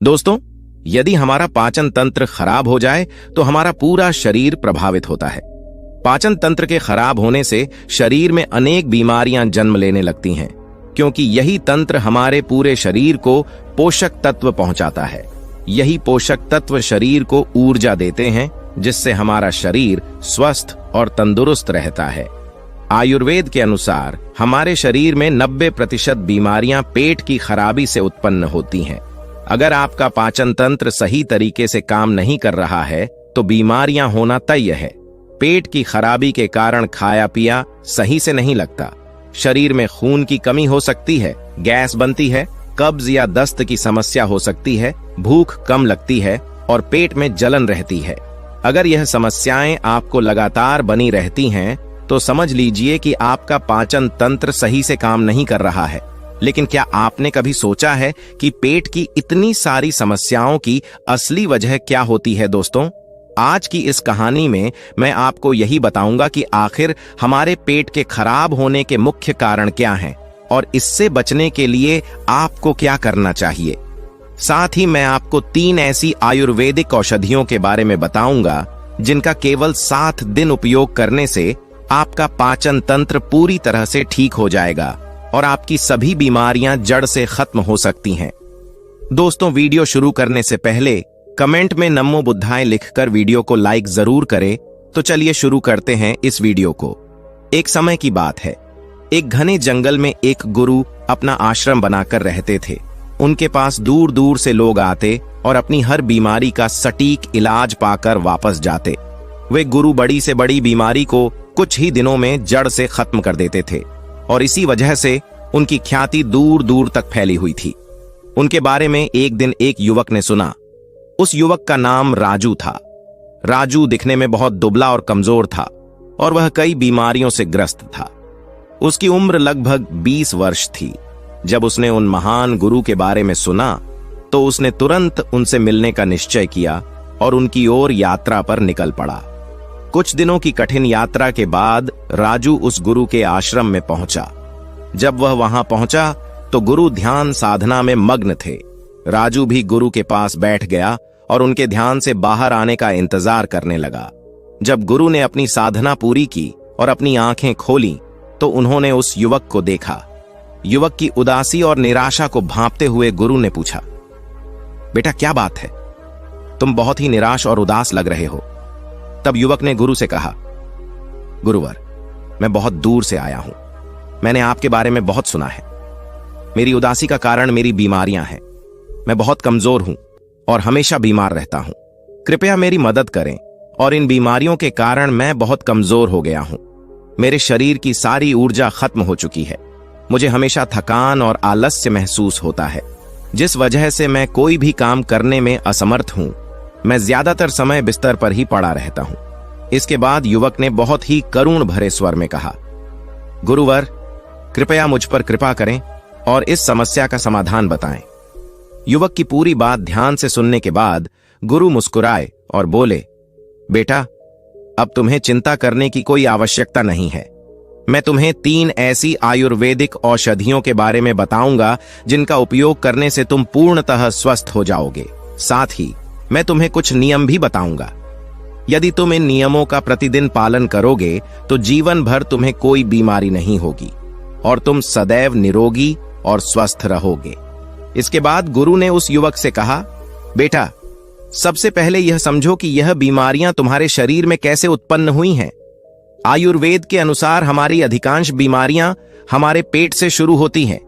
दोस्तों, यदि हमारा पाचन तंत्र खराब हो जाए तो हमारा पूरा शरीर प्रभावित होता है। पाचन तंत्र के खराब होने से शरीर में अनेक बीमारियां जन्म लेने लगती हैं, क्योंकि यही तंत्र हमारे पूरे शरीर को पोषक तत्व पहुंचाता है। यही पोषक तत्व शरीर को ऊर्जा देते हैं, जिससे हमारा शरीर स्वस्थ और तंदुरुस्त रहता है। आयुर्वेद के अनुसार हमारे शरीर में 90% बीमारियां पेट की खराबी से उत्पन्न होती हैं। अगर आपका पाचन तंत्र सही तरीके से काम नहीं कर रहा है तो बीमारियां होना तय है। पेट की खराबी के कारण खाया पिया सही से नहीं लगता, शरीर में खून की कमी हो सकती है, गैस बनती है, कब्ज या दस्त की समस्या हो सकती है, भूख कम लगती है और पेट में जलन रहती है। अगर यह समस्याएं आपको लगातार बनी रहती हैं तो समझ लीजिए कि आपका पाचन तंत्र सही से काम नहीं कर रहा है। लेकिन क्या आपने कभी सोचा है कि पेट की इतनी सारी समस्याओं की असली वजह क्या होती है? दोस्तों, आज की इस कहानी में मैं आपको यही बताऊंगा कि आखिर हमारे पेट के खराब होने के मुख्य कारण क्या हैं और इससे बचने के लिए आपको क्या करना चाहिए। साथ ही मैं आपको 3 ऐसी आयुर्वेदिक औषधियों के बारे में बताऊंगा जिनका केवल 7 दिन उपयोग करने से आपका पाचन तंत्र पूरी तरह से ठीक हो जाएगा और आपकी सभी बीमारियां जड़ से खत्म हो सकती हैं। दोस्तों, वीडियो शुरू करने से पहले कमेंट में नमो बुद्धाय लिखकर वीडियो को लाइक जरूर करें। तो चलिए शुरू करते हैं इस वीडियो को। एक समय की बात है, एक घने जंगल में एक गुरु अपना आश्रम बनाकर रहते थे। उनके पास दूर दूर से लोग आते और अपनी हर बीमारी का सटीक इलाज पाकर वापस जाते। वे गुरु बड़ी से बड़ी बीमारी को कुछ ही दिनों में जड़ से खत्म कर देते थे और इसी वजह से उनकी ख्याति दूर दूर तक फैली हुई थी। उनके बारे में एक दिन एक युवक ने सुना। उस युवक का नाम राजू था। राजू दिखने में बहुत दुबला और कमजोर था और वह कई बीमारियों से ग्रस्त था। उसकी उम्र लगभग 20 वर्ष थी। जब उसने उन महान गुरु के बारे में सुना तो उसने तुरंत उनसे मिलने का निश्चय किया और उनकी ओर यात्रा पर निकल पड़ा। कुछ दिनों की कठिन यात्रा के बाद राजू उस गुरु के आश्रम में पहुंचा। जब वह वहां पहुंचा तो गुरु ध्यान साधना में मग्न थे। राजू भी गुरु के पास बैठ गया और उनके ध्यान से बाहर आने का इंतजार करने लगा। जब गुरु ने अपनी साधना पूरी की और अपनी आंखें खोली तो उन्होंने उस युवक को देखा। युवक की उदासी और निराशा को भांपते हुए गुरु ने पूछा, बेटा क्या बात है? तुम बहुत ही निराश और उदास लग रहे हो। तब युवक ने गुरु से कहा, गुरुवर, मैं बहुत दूर से आया हूं। मैंने आपके बारे में बहुत सुना है। मेरी उदासी का कारण मेरी बीमारियां हैं। मैं बहुत कमजोर हूं और हमेशा बीमार रहता हूं। कृपया मेरी मदद करें और इन बीमारियों के कारण मैं बहुत कमजोर हो गया हूं। मेरे शरीर की सारी ऊर्जा खत्म हो चुकी है। मुझे हमेशा थकान और आलस्य महसूस होता है, जिस वजह से मैं कोई भी काम करने में असमर्थ हूं। मैं ज्यादातर समय बिस्तर पर ही पड़ा रहता हूं। इसके बाद युवक ने बहुत ही करुण भरे स्वर में कहा, गुरुवर, कृपया मुझ पर कृपा करें और इस समस्या का समाधान बताएं। युवक की पूरी बात ध्यान से सुनने के बाद गुरु मुस्कुराए और बोले, बेटा, अब तुम्हें चिंता करने की कोई आवश्यकता नहीं है। मैं तुम्हें 3 ऐसी आयुर्वेदिक औषधियों के बारे में बताऊंगा जिनका उपयोग करने से तुम पूर्णतः स्वस्थ हो जाओगे। साथ ही मैं तुम्हें कुछ नियम भी बताऊंगा। यदि तुम इन नियमों का प्रतिदिन पालन करोगे तो जीवन भर तुम्हें कोई बीमारी नहीं होगी और तुम सदैव निरोगी और स्वस्थ रहोगे। इसके बाद गुरु ने उस युवक से कहा, बेटा, सबसे पहले यह समझो कि यह बीमारियां तुम्हारे शरीर में कैसे उत्पन्न हुई हैं। आयुर्वेद के अनुसार हमारी अधिकांश बीमारियां हमारे पेट से शुरू होती हैं।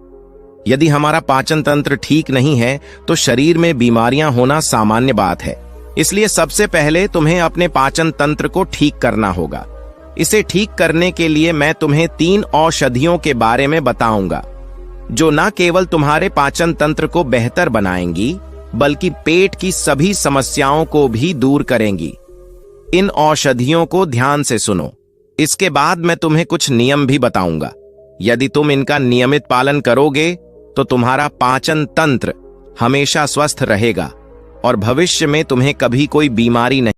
यदि हमारा पाचन तंत्र ठीक नहीं है तो शरीर में बीमारियां होना सामान्य बात है। इसलिए सबसे पहले तुम्हें अपने पाचन तंत्र को ठीक करना होगा। इसे ठीक करने के लिए मैं तुम्हें 3 औषधियों के बारे में बताऊंगा जो न केवल तुम्हारे पाचन तंत्र को बेहतर बनाएंगी बल्कि पेट की सभी समस्याओं को भी दूर करेंगी। इन औषधियों को ध्यान से सुनो। इसके बाद मैं तुम्हें कुछ नियम भी बताऊंगा। यदि तुम इनका नियमित पालन करोगे तो तुम्हारा पाचन तंत्र हमेशा स्वस्थ रहेगा और भविष्य में तुम्हें कभी कोई बीमारी नहीं